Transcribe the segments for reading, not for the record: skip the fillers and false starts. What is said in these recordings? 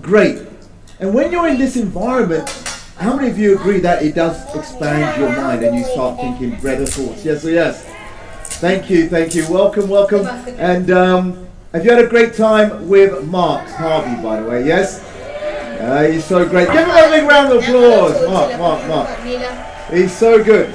great. And when you're in this environment, how many of you agree that it does expand your mind and you start thinking better thoughts? Yes or yes? Thank you, thank you. Welcome, welcome. And have you had a great time with Mark Harvey, by the way? Yes? He's so great. Give him a big round of applause. Mark. He's so good.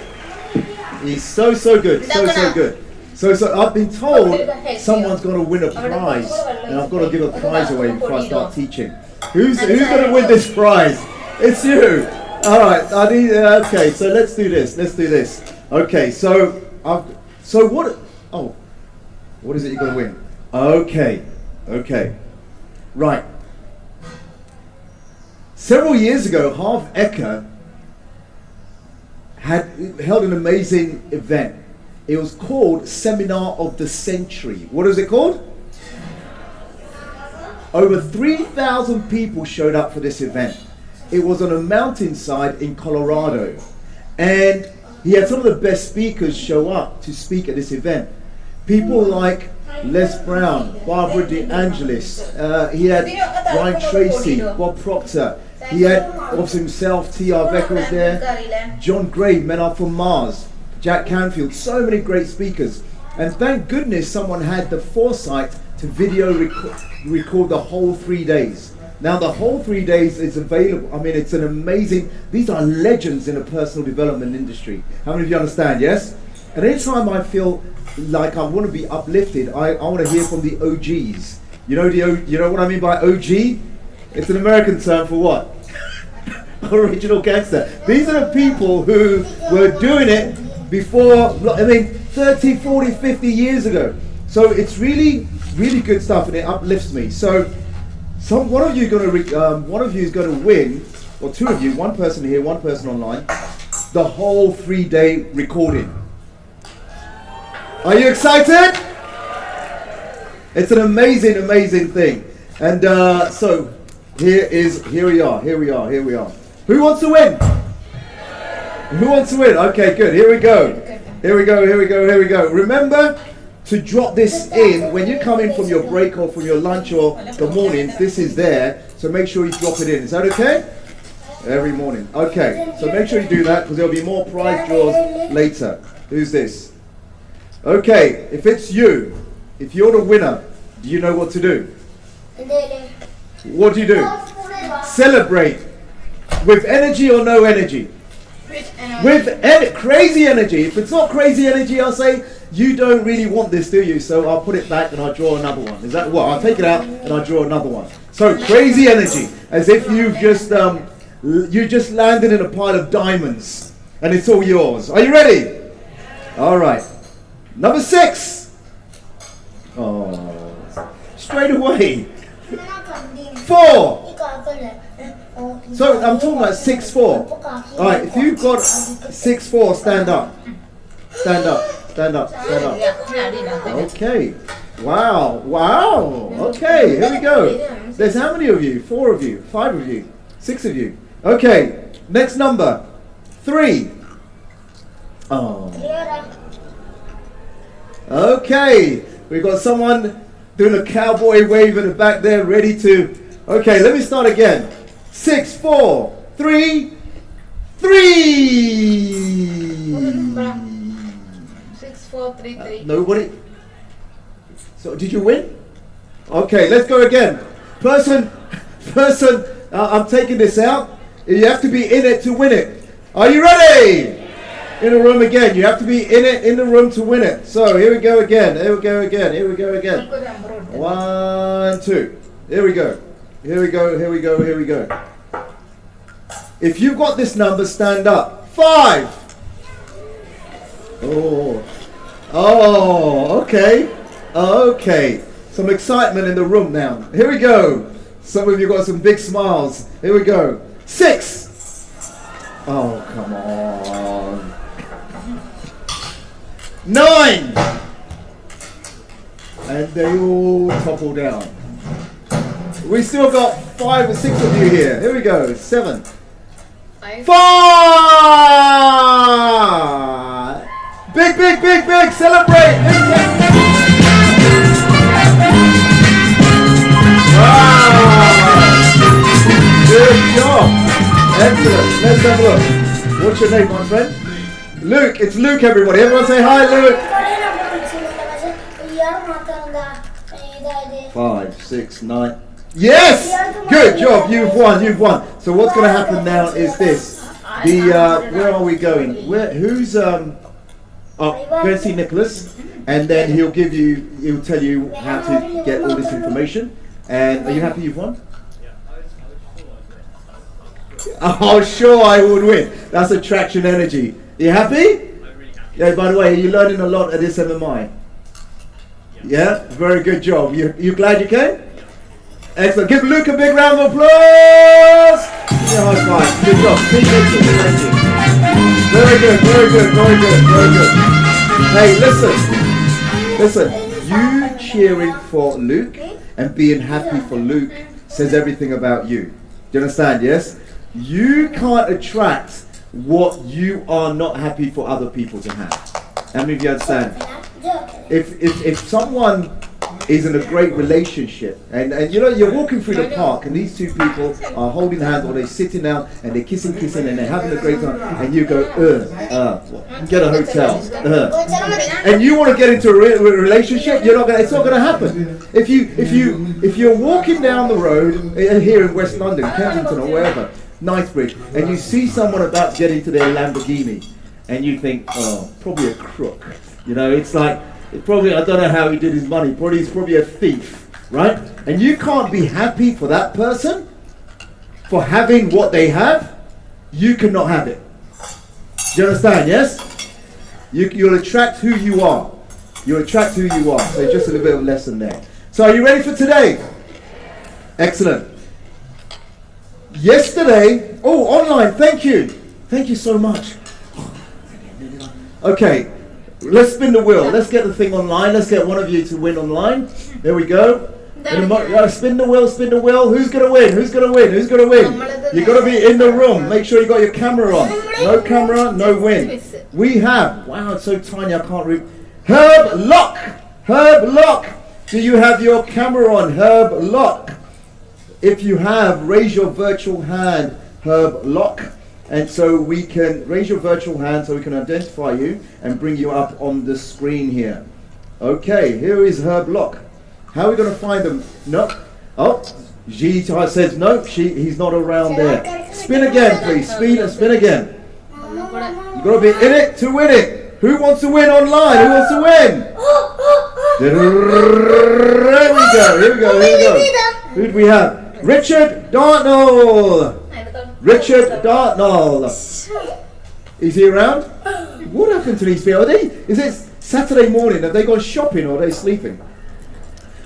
He's so good. So good. So I've been told someone's going to win a prize, and I've got to give a prize away before I start teaching. Who's going to win this prize? It's you. All right. Okay. So let's do this. Okay. So what? Oh, what is it you're going to win? Okay. Right. Several years ago, Harv Eker had held an amazing event. It was called Seminar of the Century. What is it called? Over 3,000 people showed up for this event. It was on a mountainside in Colorado. And he had some of the best speakers show up to speak at this event. People like Les Brown, Barbara DeAngelis. He had Brian Tracy, Bob Proctor. He had of himself, T.R. Becker was there. John Gray, Men Are From Mars. Jack Canfield, so many great speakers. And thank goodness someone had the foresight to video record the whole 3 days. Now the whole 3 days is available. I mean, it's an amazing, these are legends in the personal development industry. How many of you understand, yes? And anytime I feel like I want to be uplifted, I want to hear from the OGs. You know what I mean by OG? It's an American term for what? Original gangster. These are the people who were doing it before, 30, 40, 50 years ago. So it's really, really good stuff, and it uplifts me. So one of you is going to win, or two of you, one person here, one person online, the whole 3-day recording. Are you excited? It's an amazing, amazing thing. And so here we are. Who wants to win? Who wants to win? Okay, good. Here we go. Remember to drop this in when you come in from your break or from your lunch or the mornings. This is there, so make sure you drop it in. Is that okay? Every morning. Okay, so make sure you do that because there'll be more prize draws later. Who's this? Okay, if it's you, if you're the winner, do you know what to do? What do you do? Celebrate. With energy or no energy? With crazy energy. If it's not crazy energy, I'll say, you don't really want this, do you? So I'll put it back and I'll draw another one. Is that what? I'll take it out and I'll draw another one. So crazy energy, as if you've just landed in a pile of diamonds and it's all yours. Are you ready? All right. Number 6. Oh, straight away. 4. So I'm talking about 6-4. All right, if you've got 6-4, stand up. Okay. Wow. Okay, here we go. There's how many of you? 4 of you, 5 of you, 6 of you. Okay, next number 3. Oh. Okay, we've got someone doing a cowboy wave in the back there, ready to. Okay, let me start again. 6, 4, 3, 3. 6, 4, 3, 3. Nobody. So did you win? Okay, let's go again. Person. I'm taking this out. You have to be in it to win it. Are you ready? In the room again. You have to be in the room to win it. So here we go again. 1, 2. Here we go. If you've got this number, stand up. 5. Okay. Some excitement in the room now. Here we go. Some of you got some big smiles. Here we go. 6. Oh, come on. 9. And they all topple down. We still got 5 or 6 of you here. Here we go. 7. 5. Big. Celebrate. Wow. Excellent. Let's have a look. What's your name, my friend? Luke. It's Luke, everybody. Everyone say hi, Luke. 5, 6, 9. Yes! Good job. You've won. You've won. So what's going to happen now is this. Where are we going? Who's go and see Nicholas, and then he'll tell you how to get all this information. And are you happy you've won? Oh, sure, I would win. That's attraction energy. You happy? Yeah. By the way, are you learning a lot at this MMI? Yeah. Very good job. You glad you came? Excellent. Give Luke a big round of applause. Yeah, high five. Good job. Thank you. Very good. Very good. Very good. Very good. Hey, listen. You cheering for Luke and being happy for Luke says everything about you. Do you understand? Yes. You can't attract what you are not happy for other people to have. How many of you understand? If someone is in a great relationship and you know you're walking through the park and these two people are holding hands or they're sitting down and they're kissing and they're having a great time and you go get a hotel and you want to get into a relationship, it's not gonna happen. If you're walking down the road here in West London, Kensington or wherever, Knightsbridge, and you see someone about to get into their Lamborghini and you think, oh, probably a crook, it's like probably, I don't know how he did his money. He's probably a thief, right? And you can't be happy for that person, for having what they have. You cannot have it. Do you understand, yes? You'll attract who you are. You'll attract who you are. So just a little bit of lesson there. So are you ready for today? Excellent. Yesterday, online, thank you. Thank you so much. Okay. Let's spin the wheel. Let's get the thing online. Let's get one of you to win online. There we go. Spin the wheel, spin the wheel. Who's going to win? Who's going to win? Who's going to win? You've got to be in the room. Make sure you got your camera on. No camera, no win. We have, wow, it's so tiny I can't read. Herb Lock. Herb Lock. Do you have your camera on? Herb Lock. If you have, raise your virtual hand, Herb Lock. And so we can raise your virtual hand so we can identify you and bring you up on the screen here. Okay, here is Herb Lock. How are we going to find them? No. Oh, G says no, he's not around there. Spin again, please. Spin again. You've got to be in it to win it. Who wants to win online? Who wants to win? There we go. Here we go. Who do we have? Richard Dartnell. Richard Dartnell. Is he around? What happened to these people? Is it Saturday morning? Have they gone shopping or are they sleeping?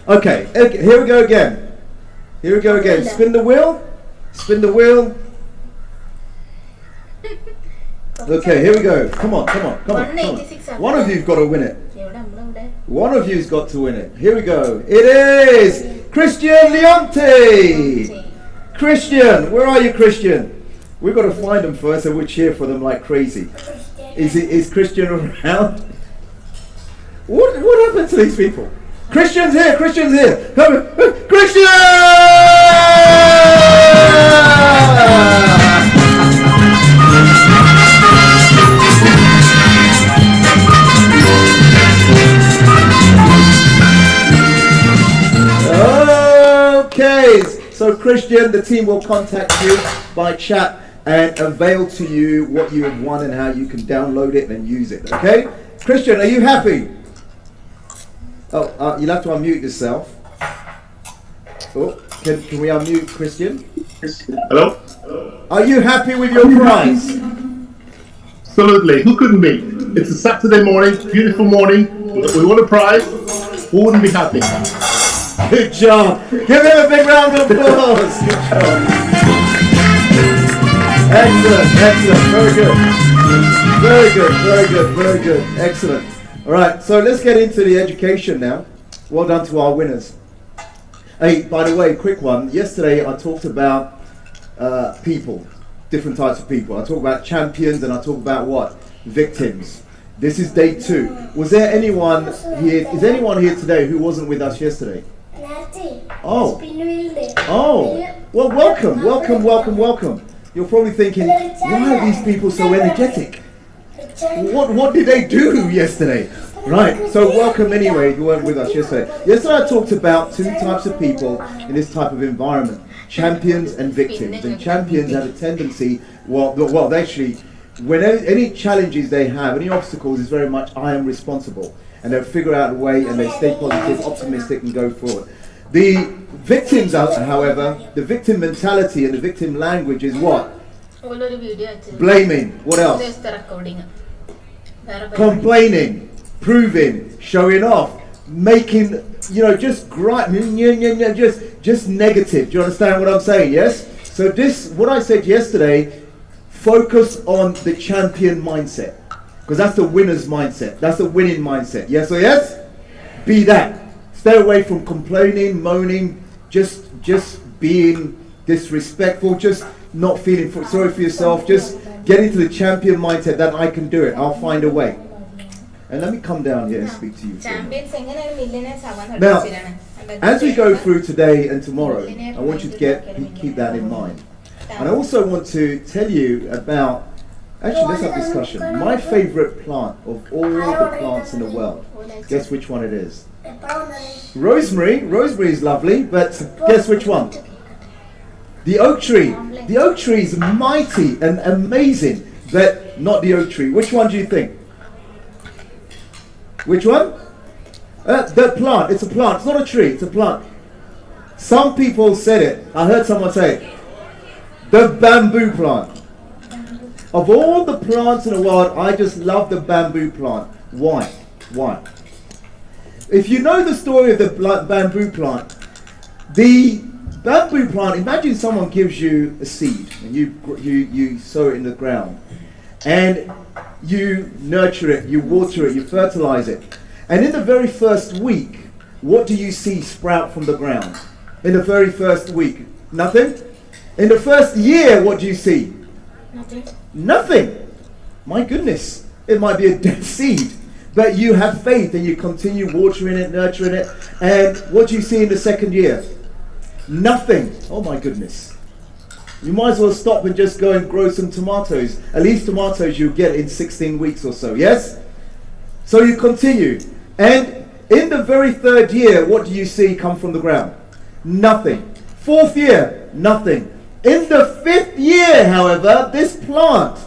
Okay, here we go again. Spin the wheel. Okay, here we go. Come on. One of you's got to win it. One of you's got to win it. Here we go. It is Christian Leonte. Christian, where are you, Christian? We've got to find them first and we'll cheer for them like crazy. Is Christian around? What happened to these people? Christian's here! Christian! Okay, so Christian, the team will contact you by chat and avail to you what you have won and how you can download it and use it. Okay, Christian, are you happy? Oh, you'll have to unmute yourself. Oh, can we unmute Christian? Hello? Are you happy with your prize? Absolutely. Who couldn't be? It's a Saturday morning, beautiful morning. We won a prize. Who wouldn't be happy? Good job. Give him a big round of applause. Good job. Excellent. Very good. Excellent. All right, so let's get into the education now. Well done to our winners. Hey, by the way, quick one. Yesterday I talked about people, different types of people. I talked about champions and I talked about what? Victims. This is day 2. Was there anyone here? Is anyone here today who wasn't with us yesterday? Oh. Well, welcome. You're probably thinking, why are these people so energetic? What did they do yesterday? Right, so welcome anyway if you weren't with us yesterday. Yesterday I talked about two types of people in this type of environment. Champions and victims. And champions have a tendency, they actually, when any challenges they have, any obstacles, is very much I am responsible. And they'll figure out a way and they stay positive, optimistic and go forward. The victims, however, the victim mentality and the victim language is what? Blaming. What else? Complaining, proving, showing off, making, just just negative. Do you understand what I'm saying? Yes? So what I said yesterday, focus on the champion mindset. Because that's the winner's mindset. That's the winning mindset. Yes or yes? Be that. Stay away from complaining, moaning, just being disrespectful, just not feeling sorry for yourself. Just get into the champion mindset that I can do it. I'll find a way. And let me come down here and speak to you. Now, as we go through today and tomorrow, I want you to keep that in mind. And I also want to tell you about, actually let's have a discussion. My favorite plant of all the plants in the world. Guess which one it is? Rosemary. Rosemary is lovely, but guess which one? The oak tree. The oak tree is mighty and amazing, but not the oak tree. Which one do you think? Which one? The plant. It's a plant. It's not a tree. It's a plant. Some people said it. I heard someone say it. The bamboo plant. Of all the plants in the world, I just love the bamboo plant. Why? Why? If you know the story of the bamboo plant, imagine someone gives you a seed and you sow it in the ground and you nurture it, you water it, you fertilize it. And in the very first week, what do you see sprout from the ground? In the very first week? Nothing? In the first year, what do you see? Nothing. Nothing. My goodness, it might be a dead seed. But you have faith and you continue watering it, nurturing it. And what do you see in the second year? Nothing. Oh my goodness. You might as well stop and just go and grow some tomatoes. At least tomatoes you'll get in 16 weeks or so, yes? So you continue. And in the very third year, what do you see come from the ground? Nothing. Fourth year, nothing. In the fifth year, however, this plant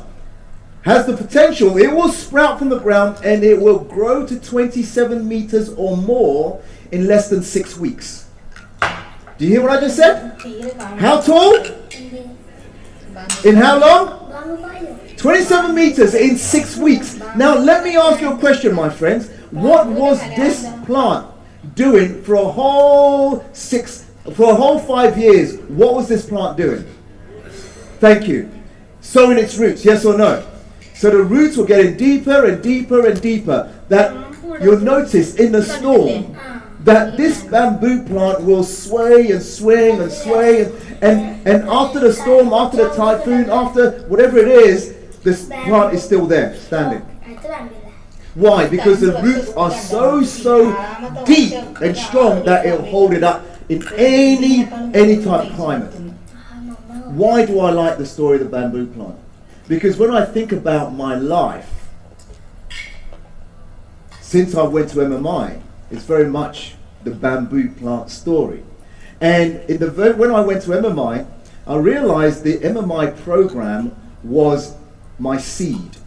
has the potential, it will sprout from the ground and it will grow to 27 meters or more in less than 6 weeks. Do you hear what I just said? How tall? In how long? 27 meters in 6 weeks. Now let me ask you a question, my friends. What was this plant doing for a whole 5 years? What was this plant doing? Thank you. Sowing its roots, yes or no? So the roots were getting deeper and deeper and deeper. That you'll notice in the storm that this bamboo plant will sway and swing and sway and after the storm, after the typhoon, after whatever it is, this plant is still there, standing. Why? Because the roots are so deep and strong that it'll hold it up in any type of climate. Why do I like the story of the bamboo plant? Because when I think about my life, since I went to MMI, it's very much the bamboo plant story. And when I went to MMI, I realized the MMI program was my seed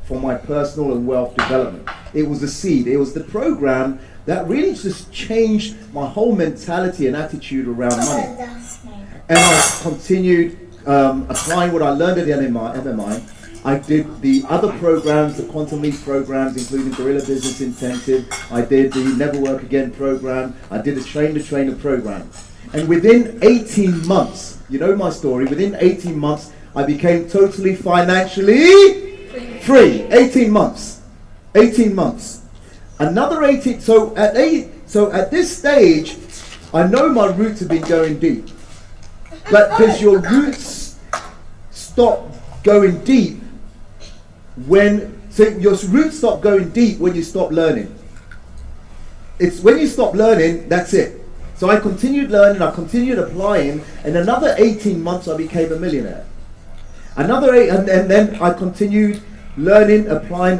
for my personal and wealth development. It was the seed. It was the program that really just changed my whole mentality and attitude around money. And I continued applying what I learned at the MMI. I did the other programs, the Quantum Leap programs, including Guerrilla Business Intensive. I did the Never Work Again program. I did the Train the Trainer program. And within 18 months, you know my story, within 18 months, I became totally financially free. 18 months. 18 months. Another 18, so at this stage, I know my roots have been going deep. But does your roots stop going deep your roots stop going deep when you stop learning? It's when you stop learning, that's it. So I continued learning, I continued applying, and another 18 months I became a millionaire. Another 8, and then I continued learning, applying,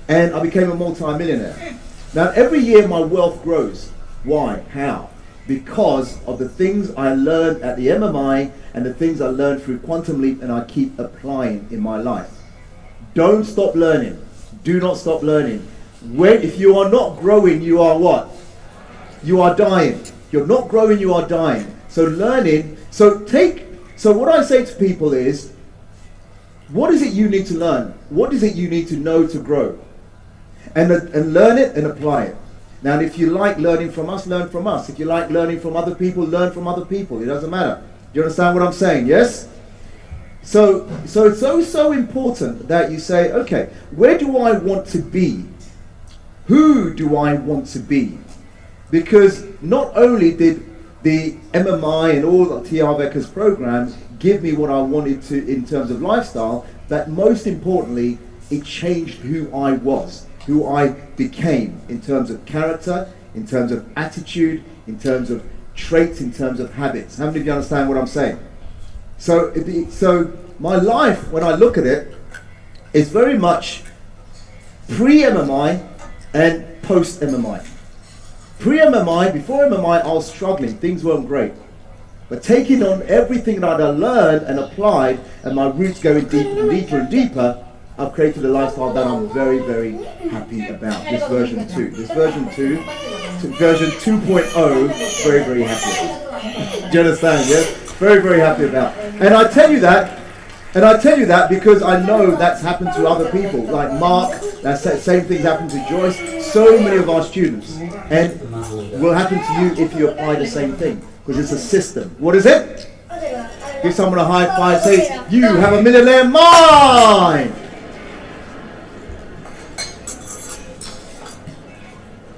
and I became a multi-millionaire. Now every year my wealth grows. Why? How? Because of the things I learned at the MMI and the things I learned through Quantum Leap, and I keep applying in my life. Don't stop learning. Do not stop learning. If you are not growing, you are what? You are dying. You're not growing, you are dying. So learning, so what I say to people is, what is it you need to learn? What is it you need to know to grow? And learn it and apply it. Now, if you like learning from us, learn from us. If you like learning from other people, learn from other people. It doesn't matter. Do you understand what I'm saying? Yes? So it's so important that you say, okay, where do I want to be? Who do I want to be? Because not only did the MMI and all of T.R. Becker's programs give me what I wanted to in terms of lifestyle, but most importantly, it changed who I was, who I became in terms of character, in terms of attitude, in terms of traits, in terms of habits. How many of you understand what I'm saying? So my life, when I look at it, is very much pre-MMI and post-MMI. Pre-MMI, before MMI, I was struggling. Things weren't great. But taking on everything that I learned and applied, and my roots going deeper and deeper, I've created a lifestyle that I'm very, very happy about. This version 2. This version 2, version 2.0, very, very happy about. Do you understand, yes? Very, very happy about. And I tell you that because I know that's happened to other people. Like Mark, that same thing's happened to Joyce, so many of our students. And will happen to you if you apply the same thing. Because it's a system. What is it? Give someone a high five, say, you have a millionaire mind!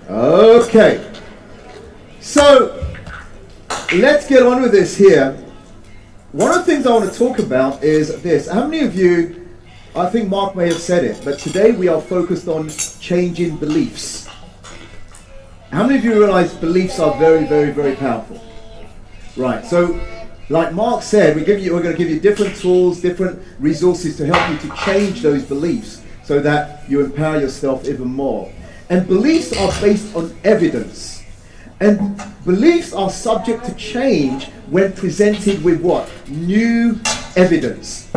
Okay. So, let's get on with this here. One of the things I want to talk about is this. How many of you, I think Mark may have said it, but today we are focused on changing beliefs. How many of you realize beliefs are very, very, very powerful? Right, so like Mark said, we're going to give you different tools, different resources to help you to change those beliefs so that you empower yourself even more. And beliefs are based on evidence. And beliefs are subject to change when presented with what? New evidence.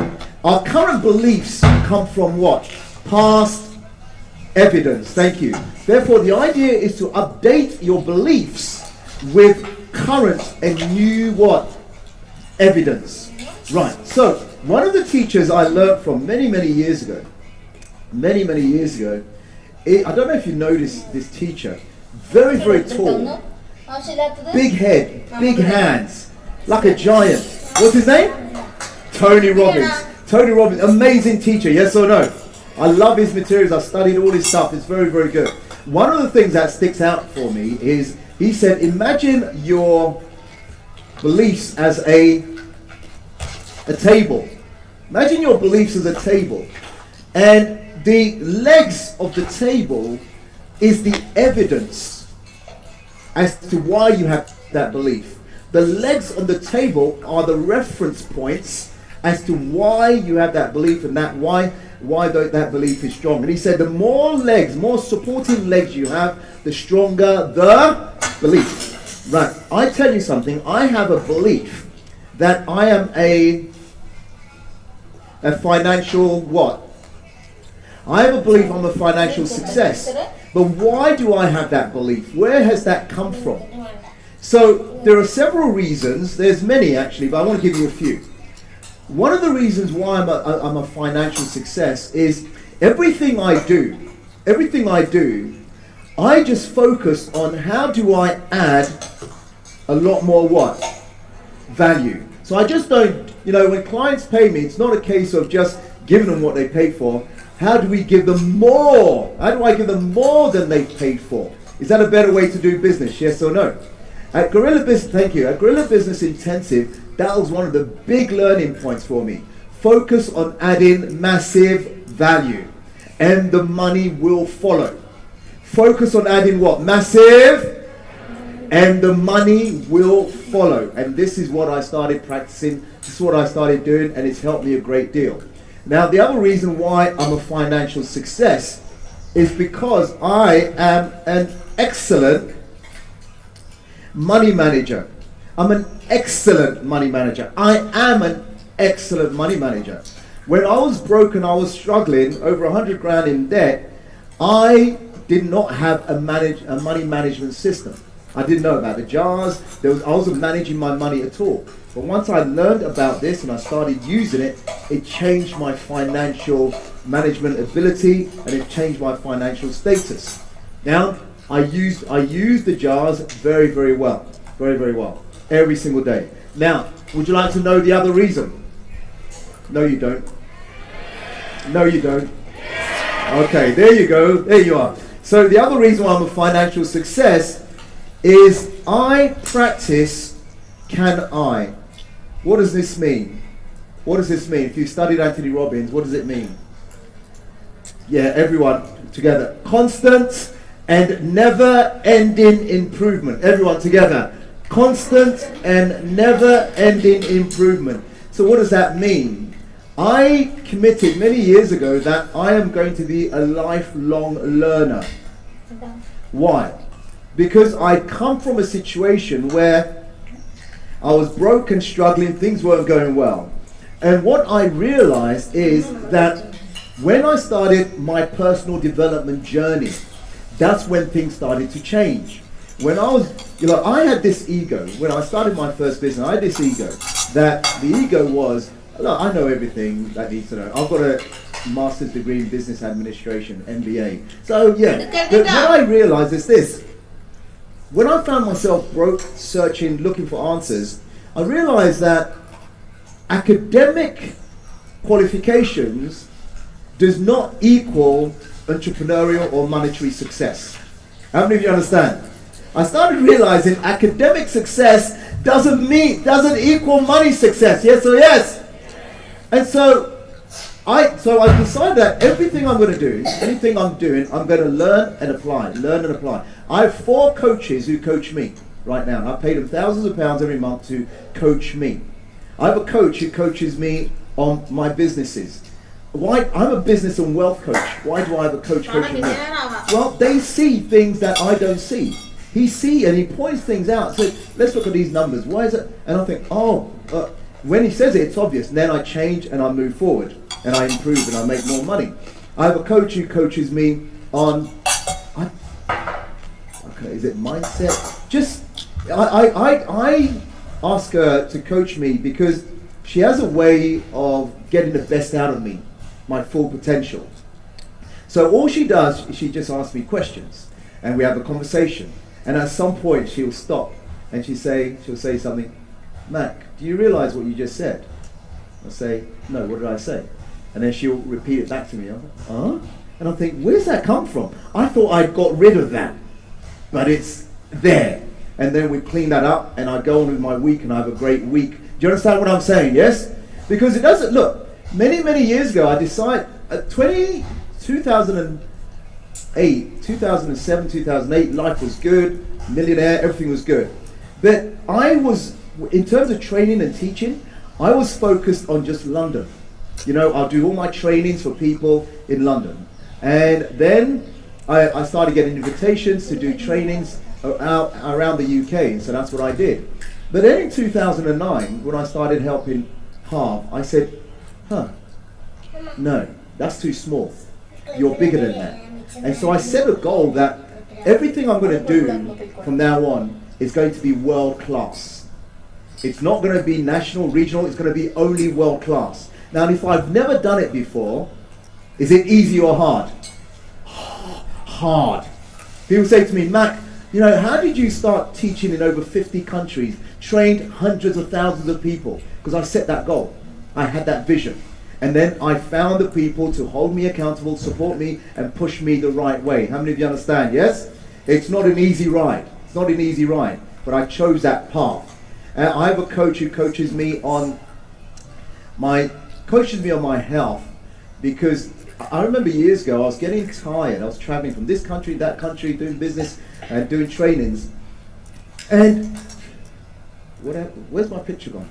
Our current beliefs come from what? Past evidence. Thank you. Therefore, the idea is to update your beliefs with current and new what? Evidence. Right. So, one of the teachers I learned from many years ago, I don't know if you noticed this teacher, very, very tall, big head, big hands, like a giant. What's his name? Tony Robbins. Tony Robbins, amazing teacher, yes or no? I love his materials, I've studied all his stuff, it's very, very good. One of the things that sticks out for me is, he said, imagine your beliefs as a table. Imagine your beliefs as a table. And the legs of the table is the evidence as to why you have that belief. The legs on the table are the reference points as to why you have that belief and that why that belief is strong. And he said the more legs, more supporting legs you have, the stronger the belief. Right, I tell you something, I have a belief that I am a financial what? I have a belief I'm a financial success. But why do I have that belief? Where has that come from? So there are several reasons. There's many actually, but I want to give you a few. One of the reasons why I'm a financial success is everything I do, I just focus on how do I add a lot more what? Value. So I just don't, when clients pay me, it's not a case of just giving them what they paid for. How do we give them more? How do I give them more than they paid for? Is that a better way to do business? Yes or no? At Gorilla Business, thank you. At Gorilla Business Intensive, that was one of the big learning points for me. Focus on adding massive value, and the money will follow. Focus on adding what? Massive and the money will follow. And this is what I started practicing, this is what I started doing, and it's helped me a great deal. Now, the other reason why I'm a financial success is because I am an excellent money manager. I'm an excellent money manager. I am an excellent money manager. When I was broke and I was struggling, over 100 grand in debt, I did not have a money management system. I didn't know about the jars. I wasn't managing my money at all. But once I learned about this and I started using it, it changed my financial management ability and it changed my financial status. Now, I use the jars very, very well. Very, very well. Every single day. Now, would you like to know the other reason? No, you don't. No, you don't. Okay, there you go. There you are. So the other reason why I'm a financial success is I practice can I. What does this mean? What does this mean? If you studied Anthony Robbins, what does it mean? Yeah, everyone together. Constant and never-ending improvement. Everyone together. Constant and never-ending improvement. So what does that mean? I committed many years ago that I am going to be a lifelong learner. Why? Because I come from a situation where I was broke and struggling, things weren't going well. And what I realized is that when I started my personal development journey, that's when things started to change. When I was, I had this ego. When I started my first business, I had this ego. That the ego was, look, I know everything that needs to know. I've got a master's degree in business administration, MBA. So yeah, but what I realized is this. When I found myself broke, searching, looking for answers, I realized that academic qualifications does not equal entrepreneurial or monetary success. How many of you understand? I started realizing academic success doesn't equal money success. Yes or yes? And so I decided that everything I'm going to do, anything I'm doing, I'm going to learn and apply. I have 4 coaches who coach me right now. I pay them thousands of pounds every month to coach me. I have a coach who coaches me on my businesses. Why? I'm a business and wealth coach. Why do I have a coach coaching me? Well, they see things that I don't see. He sees and he points things out. So let's look at these numbers. Why is it? And I think, when he says it, it's obvious. And then I change and I move forward and I improve and I make more money. I have a coach who coaches me on, is it mindset? I ask her to coach me because she has a way of getting the best out of me, my full potential. So all she does is she just asks me questions and we have a conversation. And at some point she'll stop and she'll say something, Mac, do you realize what you just said? I say, no, what did I say? And then she'll repeat it back to me. I'm like, huh? And I think, where's that come from? I thought I'd got rid of that, but it's there. And then we clean that up and I go on with my week and I have a great week. Do you understand what I'm saying? Yes? Because it doesn't, look, many, many years ago I decided, 2008, 2007, 2008, life was good, millionaire, everything was good. But I was, in terms of training and teaching, I was focused on just London. I'll do all my trainings for people in London. And then I started getting invitations to do trainings around the UK, and so that's what I did. But then in 2009, when I started helping Harv, I said, no, that's too small. You're bigger than that. And so I set a goal that everything I'm going to do from now on is going to be world class. It's not going to be national, regional, it's going to be only world class. Now, if I've never done it before, is it easy or hard? Hard. People say to me, Mac, how did you start teaching in over 50 countries, trained hundreds of thousands of people? Because I set that goal. I had that vision. And then I found the people to hold me accountable, support me, and push me the right way. How many of you understand? Yes? It's not an easy ride. It's not an easy ride. But I chose that path. I have a coach who coaches me on my health, because I remember years ago I was getting tired. I was traveling from this country, that country, doing business and doing trainings. And where's my picture gone?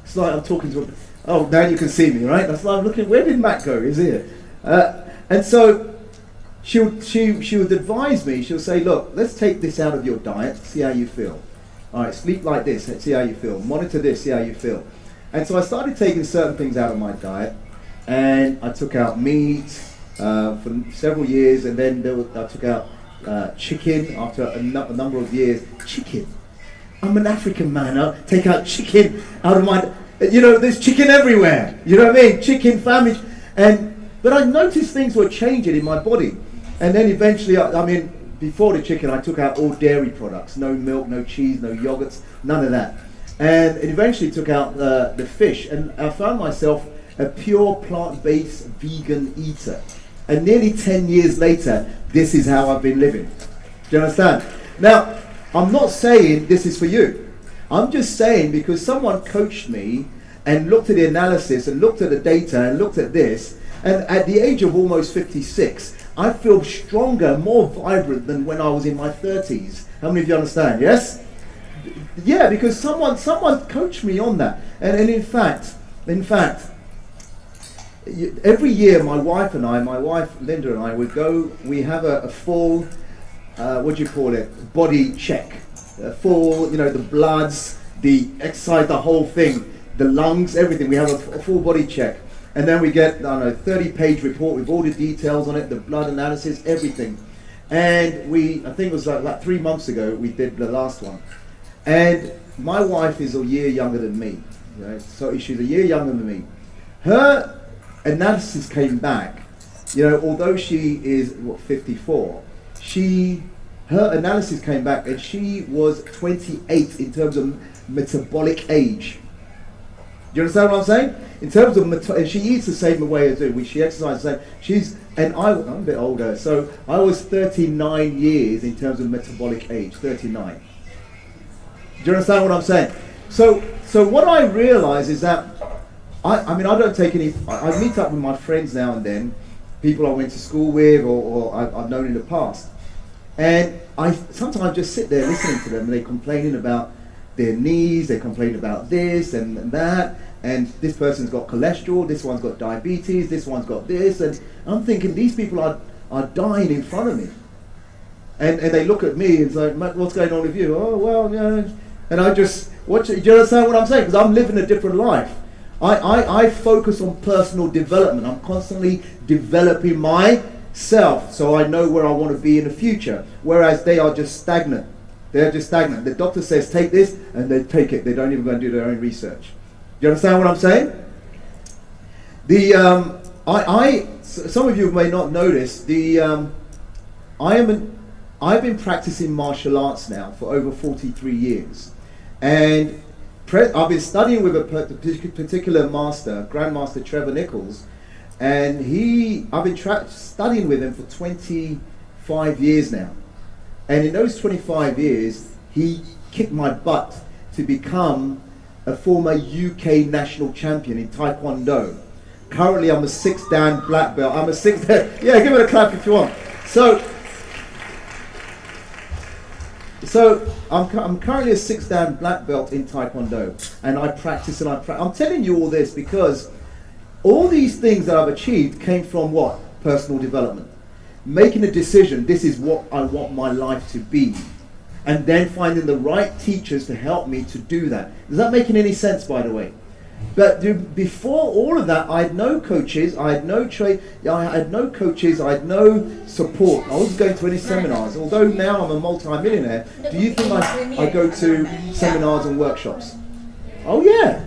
It's like I'm talking to now you can see me, right? That's like I'm looking, where did Matt go? He's here. And so she would advise me, she'll say, look, let's take this out of your diet, see how you feel. All right, sleep like this, let's see how you feel. Monitor this, see how you feel. And so I started taking certain things out of my diet, and I took out meat for several years, and then I took out chicken after a number of years. Chicken? I'm an African man, I'll take out chicken out of my... there's chicken everywhere, you know what I mean? Chicken, family, but I noticed things were changing in my body. And then eventually, before the chicken, I took out all dairy products, no milk, no cheese, no yogurts, none of that. And it eventually took out the fish, and I found myself a pure plant-based vegan eater. And nearly 10 years later, this is how I've been living. Do you understand? Now, I'm not saying this is for you. I'm just saying because someone coached me and looked at the analysis and looked at the data and looked at this, and at the age of almost 56, I feel stronger, more vibrant than when I was in my 30s. How many of you understand? Yes? Yeah, because someone coached me on that. And in fact, every year my wife Linda and I would go, we have a full, body check. A full, the bloods, the exercise, the whole thing, the lungs, everything. We have a full body check. And then we get, 30-page report with all the details on it, the blood analysis, everything. And I think it was like 3 months ago, we did the last one. And my wife is a year younger than me. So she's a year younger than me. Her analysis came back, although she is, 54, her analysis came back and she was 28 in terms of metabolic age. Do you understand what I'm saying? In terms of, and she eats the same way as me, she exercises the same. I'm a bit older, so I was 39 years in terms of metabolic age, 39. Do you understand what I'm saying? So what I realize is that, I don't take any, I meet up with my friends now and then, people I went to school with or I've known in the past. And I sometimes just sit there listening to them, and they're complaining about their knees, they're complaining about this and that, and this person's got cholesterol, this one's got diabetes, this one's got this, and I'm thinking these people are dying in front of me. And they look at me and say, Matt, what's going on with you? Oh, well, yeah. And I just, do you understand what I'm saying? Because I'm living a different life. I focus on personal development. I'm constantly developing myself so I know where I want to be in the future. Whereas they are just stagnant. They're just stagnant. The doctor says take this and they take it. They don't even go and do their own research. Do you understand what I'm saying? Some of you may not notice, I've been practicing martial arts now for over 43 years. And I've been studying with a particular master, Grandmaster Trevor Nichols, and I've been studying with him for 25 years now. And in those 25 years, he kicked my butt to become a former UK national champion in Taekwondo. Currently, I'm a 6th Dan black belt. Yeah, give it a clap if you want. So I'm currently a 6th Dan black belt in Taekwondo, and I practice and I'm telling you all this because all these things that I've achieved came from what? Personal development. Making a decision, this is what I want my life to be. And then finding the right teachers to help me to do that. Is that making any sense, by the way? But before all of that, I had no coaches, I had no coaches, I had no support. I wasn't going to any seminars. Although now I'm a multi-millionaire, do you think I go to seminars and workshops? Oh yeah,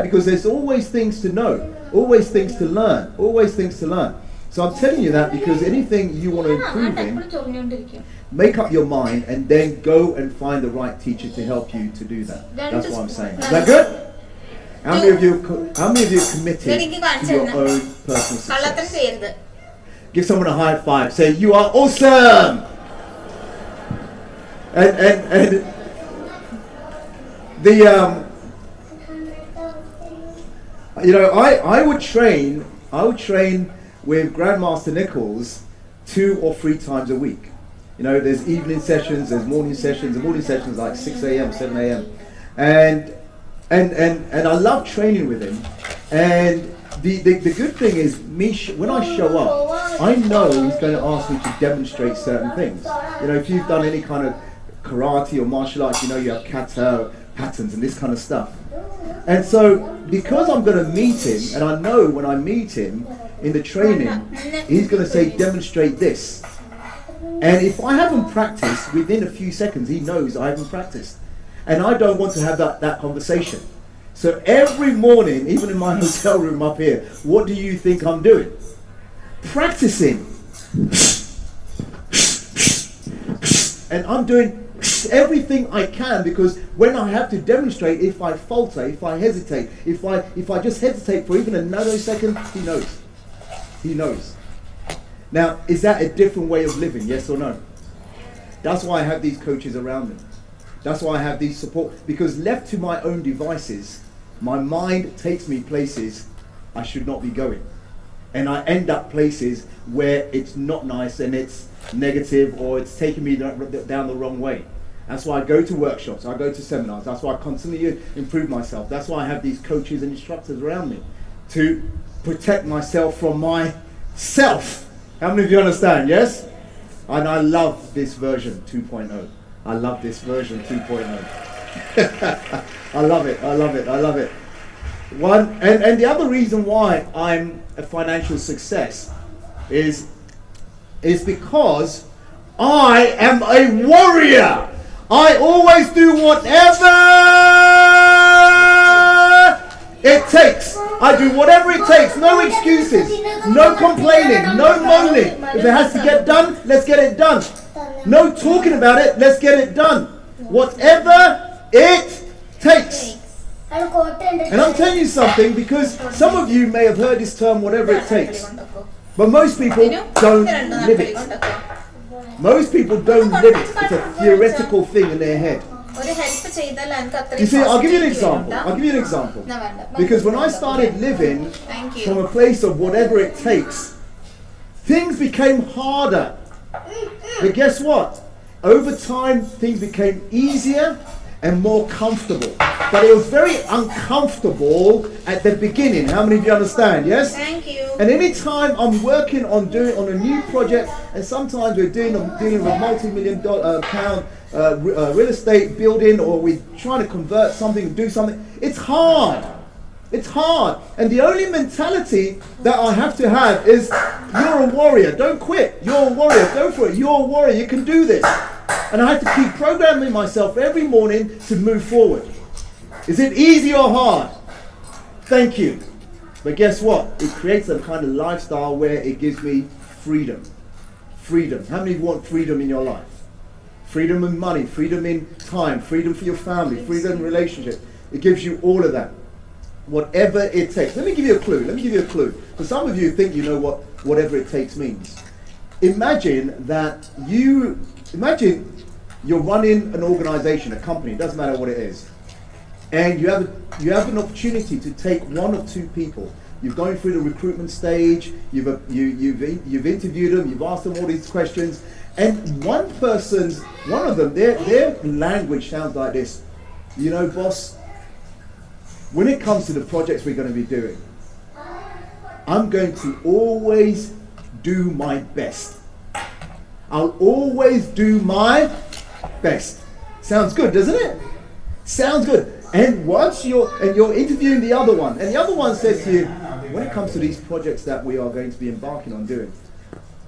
because there's always things to know, always things to learn, always things to learn. So I'm telling you that because anything you want to improve in, make up your mind and then go and find the right teacher to help you to do that. That's what I'm saying. Is that good? How many of you committed to your own personal success? Give someone a high five. Say, you are awesome! And I would train with Grandmaster Nichols 2 or 3 times a week. You know, there's evening sessions, there's morning sessions. The morning sessions like 6 a.m., 7 a.m. And I love training with him. And the good thing is, when I show up, I know he's going to ask me to demonstrate certain things. You know, if you've done any kind of karate or martial arts, you know you have kata patterns and this kind of stuff. And so, because I'm going to meet him, and I know when I meet him in the training, he's going to say, demonstrate this. And if I haven't practiced, within a few seconds, he knows I haven't practiced. And I don't want to have that conversation. So every morning, even in my hotel room up here, what do you think I'm doing? Practicing. And I'm doing everything I can, because when I have to demonstrate, if I falter, if I hesitate, if I just hesitate for even a nanosecond, he knows. He knows. Now, is that a different way of living? Yes or no? That's why I have these coaches around me. That's why I have these support, because left to my own devices, my mind takes me places I should not be going. And I end up places where it's not nice and it's negative, or it's taking me down the wrong way. That's why I go to workshops, I go to seminars. That's why I constantly improve myself. That's why I have these coaches and instructors around me, to protect myself from myself. How many of you understand? Yes? And I love this version 2.0. I love this version 2.0. I love it, I love it, I love it. And the other reason why I'm a financial success is because I am a warrior. I always do whatever it takes. I do whatever it takes. No excuses. No complaining. No moaning. If it has to get done, let's get it done. No talking about it. Let's get it done. Whatever it takes. And I'm telling you something, because some of you may have heard this term, whatever it takes. But most people don't live it. Most people don't live it. It's a theoretical thing in their head. You see, I'll give you an example. Because when I started living from a place of whatever it takes, things became harder. But guess what? Over time, things became easier and more comfortable. But it was very uncomfortable at the beginning. How many of you understand? Yes? Thank you. And anytime I'm working on a new project, and sometimes we're dealing with multi-million pound real estate building, or we're trying to convert something, do something, it's hard. It's hard. And the only mentality that I have to have is, you're a warrior, don't quit. You're a warrior, go for it. You're a warrior, you can do this. And I have to keep programming myself every morning to move forward. Is it easy or hard? Thank you. But guess what? It creates a kind of lifestyle where it gives me freedom. Freedom. How many want freedom in your life? Freedom in money, freedom in time, freedom for your family, freedom in relationship. It gives you all of that. Whatever it takes. Let me give you a clue. For some of you think you know what whatever it takes means. Imagine you're running an organization, a company, it doesn't matter what it is. And you have an opportunity to take one or two people. You're going through the recruitment stage, you've interviewed them, you've asked them all these questions, and one of them, their language sounds like this. You know, boss, when it comes to the projects we're going to be doing, I'm going to always do my best. I'll always do my best. Sounds good, doesn't it? Sounds good. And once you're interviewing the other one, and the other one says to you, when it comes to these projects that we are going to be embarking on doing,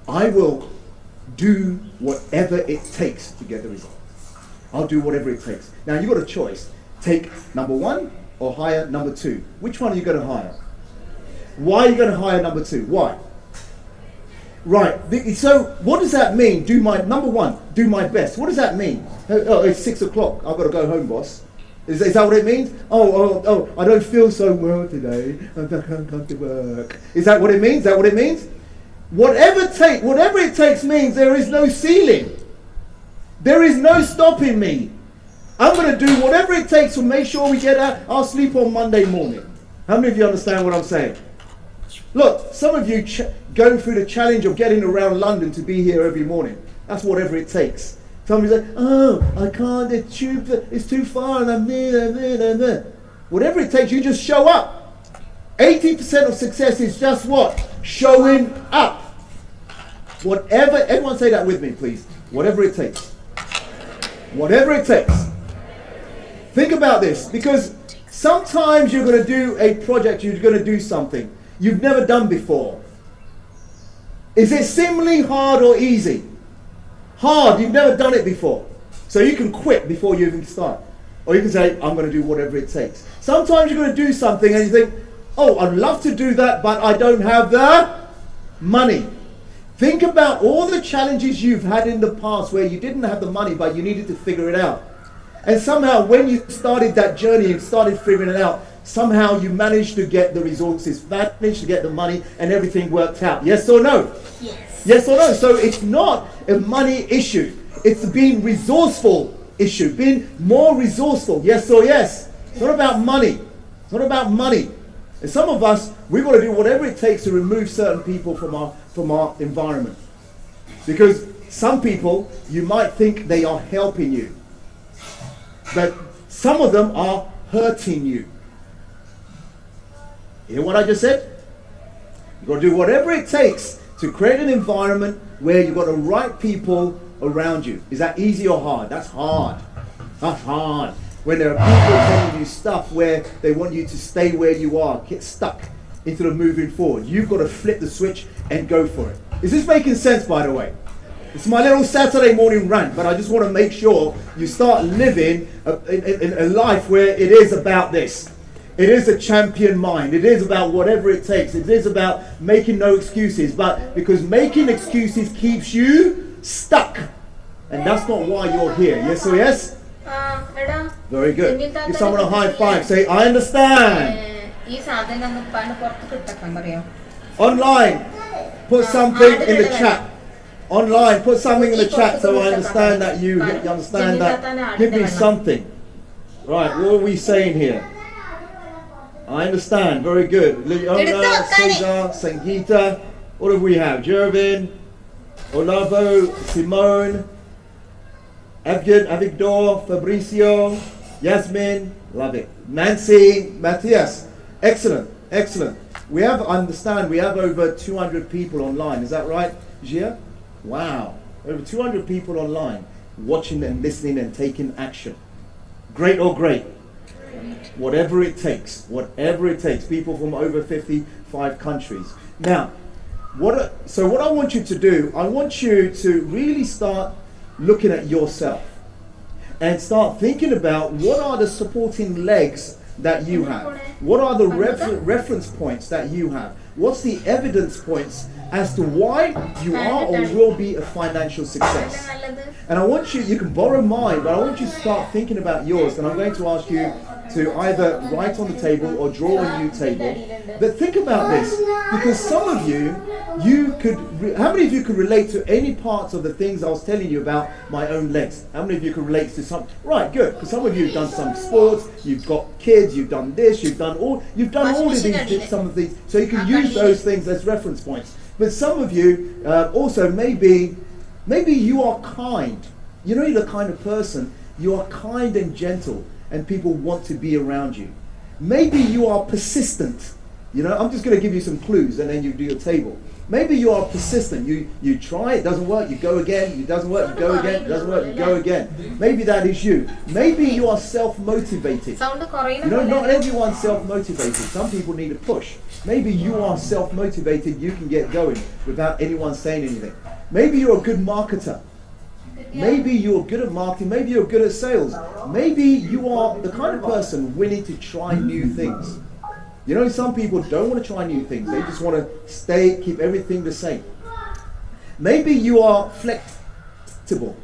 I will do whatever it takes to get the result. I'll do whatever it takes. Now you've got a choice. Take number one or hire number two. Which one are you going to hire? Why are you going to hire number two? Why? Right. So what does that mean? Number one, do my best. What does that mean? Oh, it's 6 o'clock. I've got to go home, boss. Is that what it means? Oh, I don't feel so well today. I can't come to work. Is that what it means? Is that what it means? Whatever it takes means there is no ceiling. There is no stopping me. I'm going to do whatever it takes to make sure we get our sleep on Monday morning. How many of you understand what I'm saying? Look, some of you going through the challenge of getting around London to be here every morning. That's whatever it takes. Somebody's like, oh, I can't, the tube, it's too far, and I'm there. Whatever it takes, you just show up. 80% of success is just what? Showing up. Whatever, everyone say that with me, please. Whatever it takes. Whatever it takes. Think about this, because sometimes you're going to do a project, you're going to do something you've never done before. Is it simply hard or easy? Hard, you've never done it before. So you can quit before you even start. Or you can say, I'm going to do whatever it takes. Sometimes you're going to do something and you think, oh, I'd love to do that, but I don't have the money. Think about all the challenges you've had in the past where you didn't have the money, but you needed to figure it out. And somehow when you started that journey and started figuring it out, somehow you managed to get the resources, managed to get the money, and everything worked out. Yes or no? Yes. Yes or no? So it's not a money issue. It's being resourceful issue. Being more resourceful. Yes or yes? It's not about money. It's not about money. And some of us, we've got to do whatever it takes to remove certain people from our environment. Because some people, you might think they are helping you. But some of them are hurting you. You hear what I just said? You've got to do whatever it takes to create an environment where you've got the right people around you. Is that easy or hard? That's hard. That's hard. When there are people telling you stuff where they want you to stay where you are, get stuck instead of moving forward. You've got to flip the switch and go for it. Is this making sense, by the way? It's my little Saturday morning rant, but I just want to make sure you start living a life where it is about this. It is a champion mind. It is about whatever it takes. It is about making no excuses. But because making excuses keeps you stuck. And that's not why you're here. Yes or yes? Very good. Give someone a high five. Say, I understand. Online, put something in the chat. Online, put something in the chat so I understand that you understand that. Give me something. Right, what are we saying here? I understand, very good. Leona, Cesar, Sangeeta. What do we have? Jervin, Olavo, Simone, Avigdor, Fabricio, Yasmin, love it. Nancy, Matthias. Excellent, excellent. We have over 200 people online, is that right, Gia? Wow, over 200 people online watching and listening and taking action. Great or great? Whatever it takes, people from over 55 countries. Now, what I want you to do, I want you to really start looking at yourself and start thinking about what are the supporting legs that you have. What are the reference points that you have? What's the evidence points as to why you are or will be a financial success? And I want you can borrow mine, but I want you to start thinking about yours. And I'm going to ask you to either write on the table or draw a new table. But think about this, because some of you how many of you could relate to any parts of the things I was telling you about my own legs? How many of you could relate to some? Right, good, because some of you have done some sports, you've got kids, you've done this, you've done all of these, some of these, so you can use those things as reference points. But some of you also maybe you are kind. You know, you're the kind of person, you are kind and gentle, and people want to be around you. Maybe you are persistent. You know, I'm just going to give you some clues and then you do your table. Maybe you are persistent. You try, it doesn't work, you go again, it doesn't work, you go again, it doesn't work, you go again. Maybe that is you. Maybe you are self-motivated. You know, not everyone's self-motivated. Some people need a push. Maybe you are self-motivated, you can get going without anyone saying anything. Maybe you're a good marketer. Maybe you're good at marketing, maybe you're good at sales. Maybe you are the kind of person willing to try new things. You know, some people don't want to try new things. They just want to keep everything the same. Maybe you are flexible.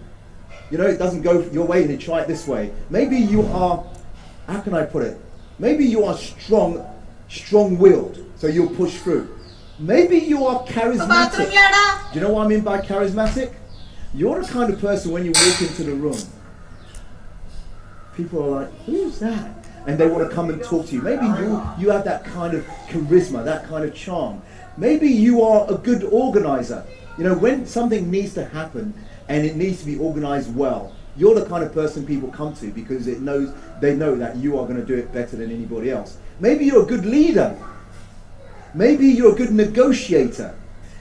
You know, it doesn't go your way and you try it this way. Maybe you are, how can I put it? Maybe you are strong-willed, so you'll push through. Maybe you are charismatic. Do you know what I mean by charismatic? You're the kind of person when you walk into the room, people are like, who's that? And they want to come and talk to you. Maybe you have that kind of charisma, that kind of charm. Maybe you are a good organizer. You know, when something needs to happen, and it needs to be organized well. You're the kind of person people come to because they know that you are going to do it better than anybody else. Maybe you're a good leader. Maybe you're a good negotiator.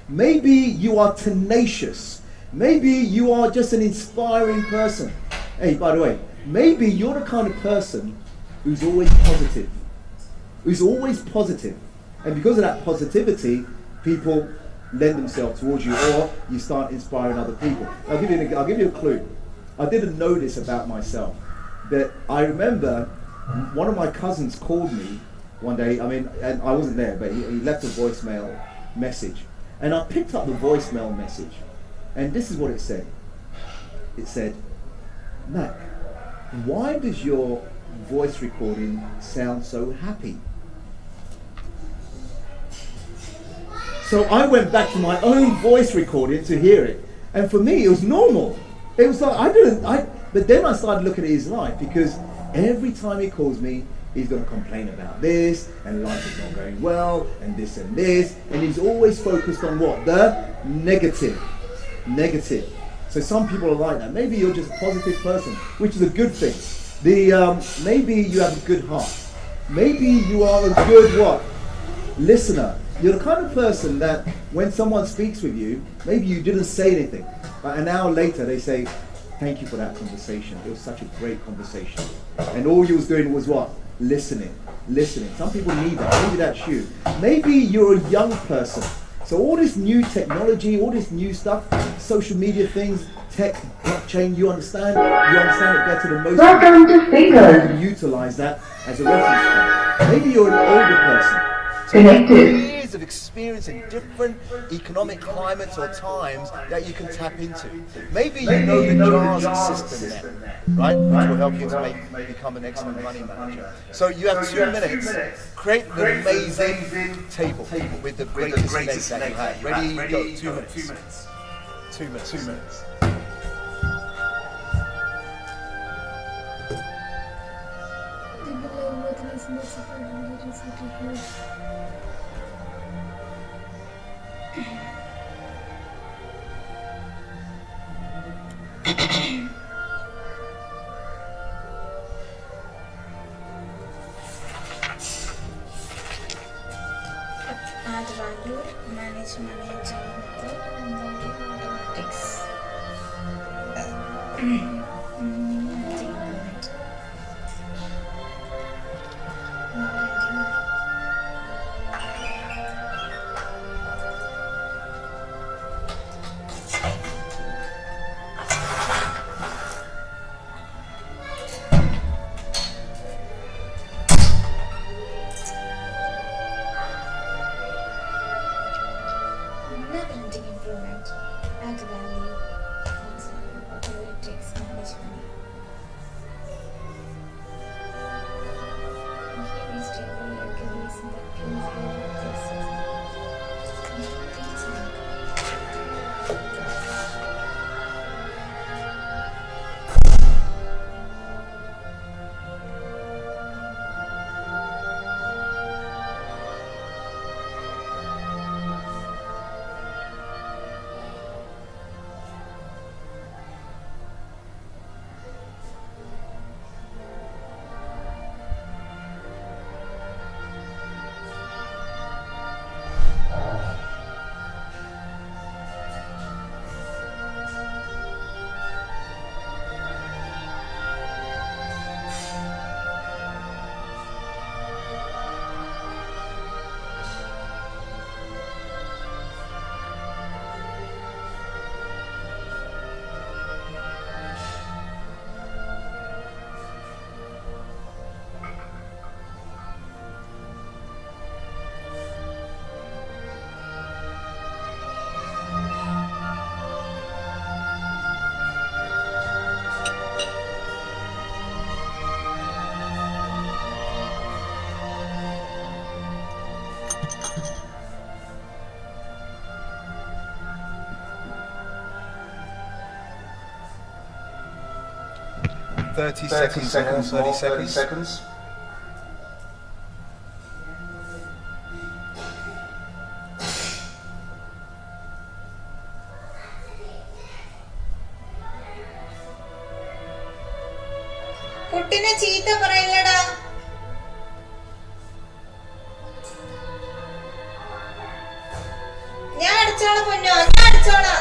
Maybe you are tenacious. Maybe you are just an inspiring person. Hey, by the way, maybe you're the kind of person who's always positive. Who's always positive. And because of that positivity, people lend themselves towards you, or you start inspiring other people. I'll give you a clue. I didn't know this about myself, but I remember one of my cousins called me one day. I mean, and I wasn't there, but he left a voicemail message. And I picked up the voicemail message, and this is what it said. It said, "Mac, why does your voice recording sound so happy?" So I went back to my own voice recording to hear it, and for me it was normal. It was like but then I started looking at his life, because every time he calls me, he's going to complain about this, and life is not going well, and this, and he's always focused on what? The negative. So some people are like that. Maybe you're just a positive person, which is a good thing. Maybe you have a good heart. Maybe you are a good what? Listener. You're the kind of person that when someone speaks with you, maybe you didn't say anything, but an hour later they say, "Thank you for that conversation. It was such a great conversation." And all you was doing was what? Listening. Some people need that. Maybe that's you. Maybe you're a young person. So all this new technology, all this new stuff, social media things, tech, blockchain, you understand it better than most Welcome to people. Figures. You can utilize that as a reference point. Maybe you're an older person. Connected. Years of experience in different economic climates or times that you can tap into. Maybe you know the JARS system then, right? Which will help you to become an excellent money manager. So you have 2 minutes. Create an amazing table with the greatest legs that you have. Ready, go. 2 minutes. 2 minutes. Add value, manage manager method, and then automatics. Never-ending improvement. Add value. Automatics management. Here is table algorithm that proves this. Thirty seconds. 30 seconds. കുട്ടിനെ ചീത്ത പറയില്ലടാ. ഞാൻ അടിച്ചോളാം പൊന്നോ, ഞാൻ അടിച്ചോളാം.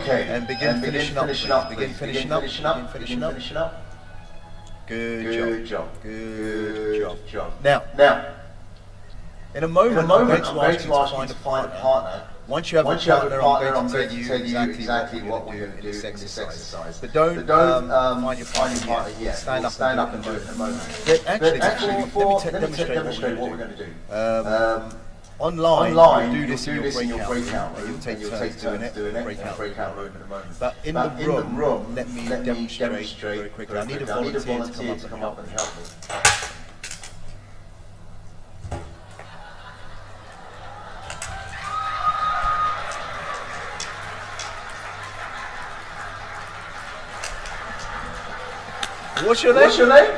Okay. And begin finishing up. Begin finishing up. Good job. Good job. Now, in a moment, I'm going to ask you to find a partner. Once you have a partner, I'm going to tell you exactly what we're going to do in this exercise. But don't find your partner yet. Stand up and do it in a moment. Actually, before, let me demonstrate what we're going to do. Online, you do this in your breakout, and you'll take turns doing it, breakout room in a moment. But in the room, let me demonstrate very quickly. I need a volunteer to come up and help me. What's your name?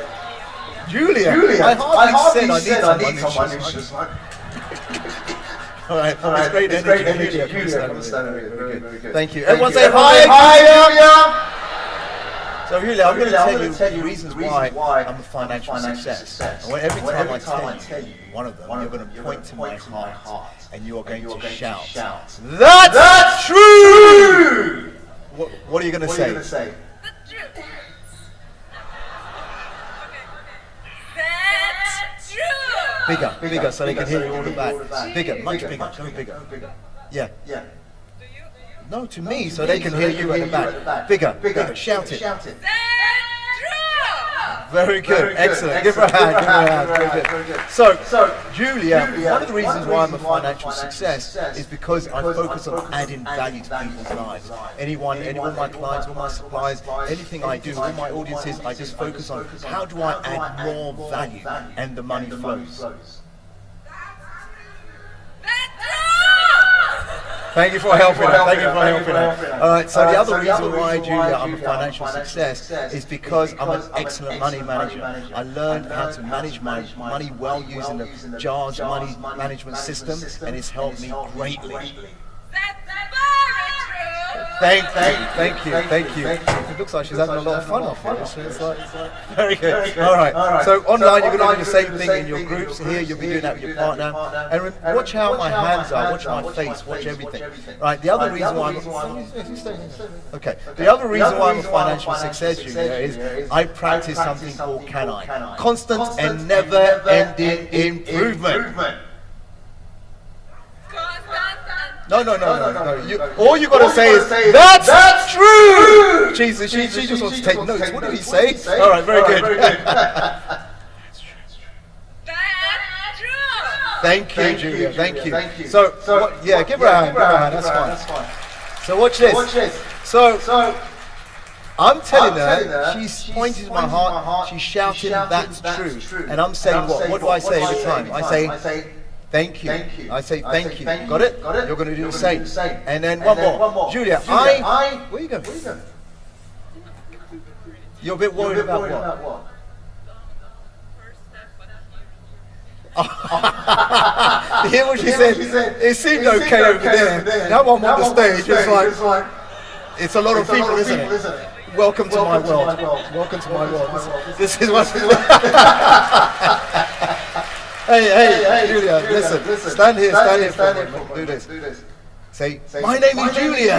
Julia. I hardly said I need someone who's just like... Alright, it's great energy. Julia, come stand over here. Very good. Thank you. Everyone say hi, Julia! So Julia, I'm going to tell you the reasons why I'm a financial success. And every time I tell you one of them, you're going to point to my heart and you're going to shout, "That's true!" What are you going to say? Bigger, so they can hear you all the back. Bigger, much bigger, go bigger. Yeah. No, to me, so they can hear you at the back. Bigger, shout it. Very good, excellent. Give her a hand. Very good. So, Julia, one of the reasons why I'm a financial success is because I focus on adding value to people's lives. Anyone, all my clients, all my suppliers, anything I do, all my audiences, I just focus on how do I add more value and the money flows. Thank you for helping her. Alright, so the other reason why, Julia, I'm a financial success is because I'm an excellent money manager. I learned how to manage my money well using the JARS money management system, and it's helped me greatly. Thank you. It looks like she's having a lot of fun off here. It's like, very good. Alright, so online you're going to do the same thing in your groups. Here you'll be doing that with your partner. And watch how my hands are, watch my face, watch everything. Right, the other reason why I'm a financial success, Julia, is I practice something called Can I? Constant and never-ending improvement. No. All you gotta say is that's true. Jesus, she just wants to take notes. What did he say? All right, very good. Thank you, Julia. Thank you. So, give her a hand. That's fine. So watch this. So I'm telling her, she's pointing to my heart. She's shouting, "That's true." And I'm saying what? What do I say every time? I say, "Thank you." I say, "Thank you." Got it? You're going to do the same. And then one more. Julia, where are you going? You're a bit worried about what? You hear what she said? It seemed okay over there. Now I'm on the stage. It's like, it's a lot of people, isn't it? Welcome to my world. Welcome to my world. This is what... Hey, Julia, listen. Stand here for a moment. Do this. Say, my name is Julia.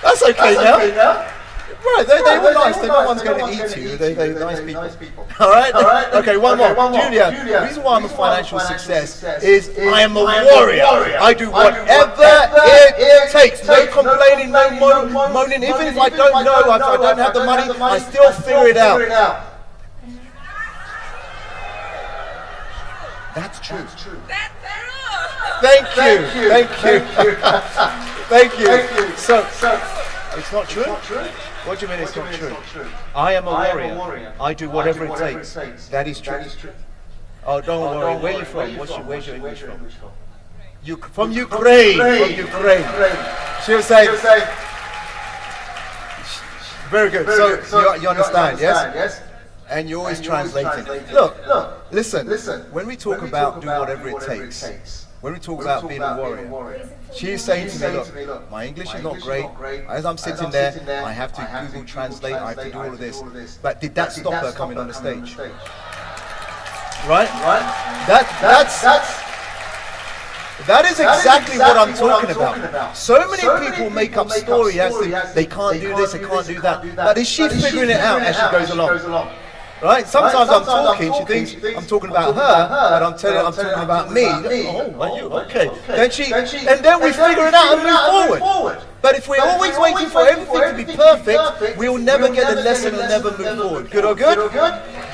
That's okay now. Right, they were nice. No one's going to eat you. They're nice people. All right? Okay, one more. Julia, the reason why I'm a financial success is I am a warrior. I do whatever it takes. No complaining, no moaning. Even if I don't know, if I don't have the money, I still figure it out. That's true. Thank you. So, it's not true? What do you mean it's not true? I am a warrior. I do whatever it takes. That is true. Oh, don't worry. Where are you from? Where's your English from? From Ukraine. She'll say. Very good. So you understand, yes? And you're always translating. Look, listen, when we talk about do whatever it takes, when we talk about being a warrior, she's saying to me, look, my English is not great. As I'm sitting there, I have to Google Translate, I have to do all of this. But did that stop her coming on the stage? Right? That is exactly what I'm talking about. So many people make up stories as to they can't do this, they can't do that. But is she figuring it out as she goes along? Right? Sometimes I'm talking, she thinks I'm talking about her, but I'm talking about me. Oh, are you? Okay. And then we figure it out and move forward. But if we're always waiting for everything to be perfect, we'll never get the lesson and never move forward. Good or good? Do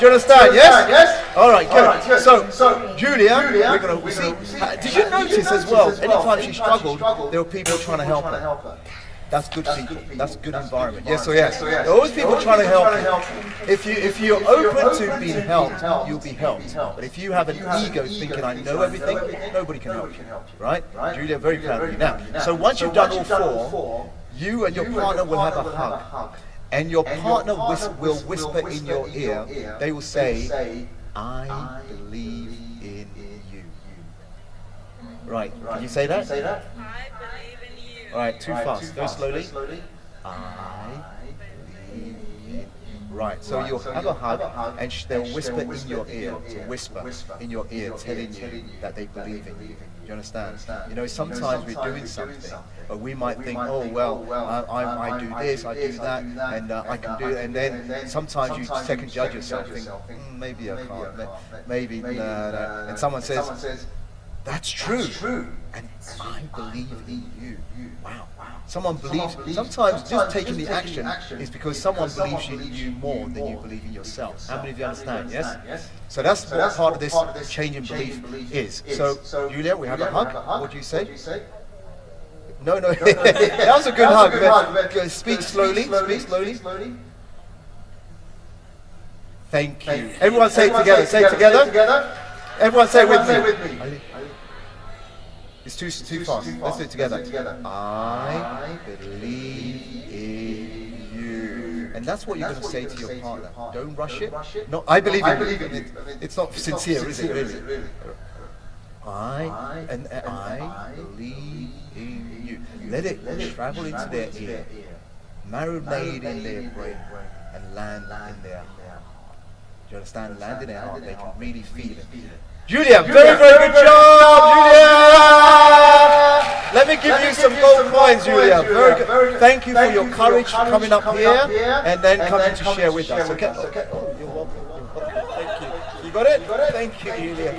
you understand? Yes? All right, good. So, Julia, we're going to see. Did you notice as well, anytime she struggled, there were people trying to help her? That's good people. That's good environment. Yes or yes? There are always people trying to help you. If you're open to being helped, you'll be helped. But if you have an ego thinking I know everything, nobody can help you. Right? Julia, very proud of you. Now, so once you've done all four, you and your partner will have a hug. And your partner will whisper in your ear. They will say, I believe in you. Right. Can you say that? Alright, too fast. Go slowly. I believe in. Right, so you'll have a hug and they'll whisper in your ear, whisper in your ear, telling you that they believe in you. Do you understand? You know, sometimes we're doing something, but we might think, oh, well, I do this, I do that, and I can do it. And then sometimes you second judge yourself, think, maybe I can't, maybe, no. And someone says, that's true. And I believe in you. Wow. Someone believes. Sometimes just taking the action is because someone believes in you more than you believe in yourself. How many of you understand? Yes? So that's what part of this change in belief is. So, Julia, we have a hug. What do you say? No. That was a good hug. Speak slowly. Thank you. Everyone say it together. Say it together. Everyone say it with me. It's too fast. Let's do it together. I believe in you. And that's what you're going to say to your partner. Don't rush it. No, I believe in you. It's not sincere, is it really? I believe in you. Let it travel into their ear, marinate in their brain, and land in their heart. Do you understand? Land in their heart. They can really feel it. Julia, very good job, Julia! Let me give you some gold coins, Julia. Very good. Thank you for your courage coming up here and then coming to share with us. Okay? Oh, you're welcome. Thank you. You got it? Thank you, Julia.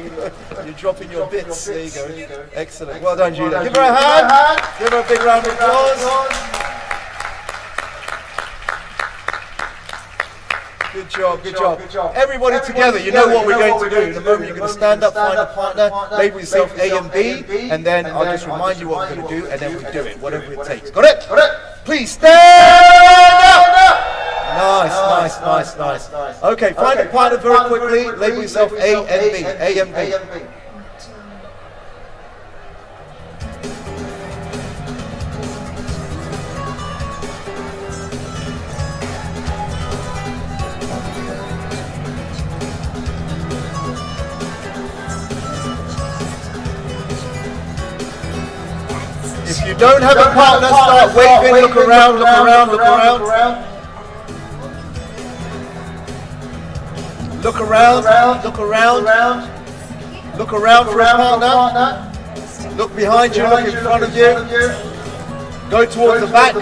You're dropping your bits. There you go. Excellent. Well done, Julia. Give her a hand. Give her a big round of applause. Good job. Everybody together, you know what we're going to do. In a moment you're going to stand up, find a partner, label yourself A and B, and then I'll just remind you what we're going to do, and then we do it, whatever it takes. Got it? Please stand up! Nice. Okay, find a partner very quickly, label yourself A and B. If you don't have a partner, start waving, look around. Look around for a partner. Look behind you, look in front of you. Go towards the back.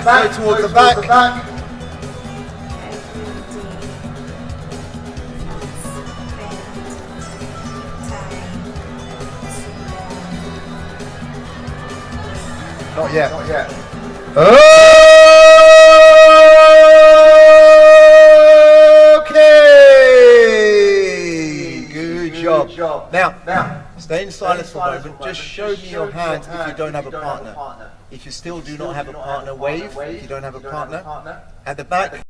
Not yet. Okay. Good job. Now, stay in silence for a moment. Just show me your hand if you don't have a partner. If you still do not have a partner, wave. If you don't have a partner. At the back.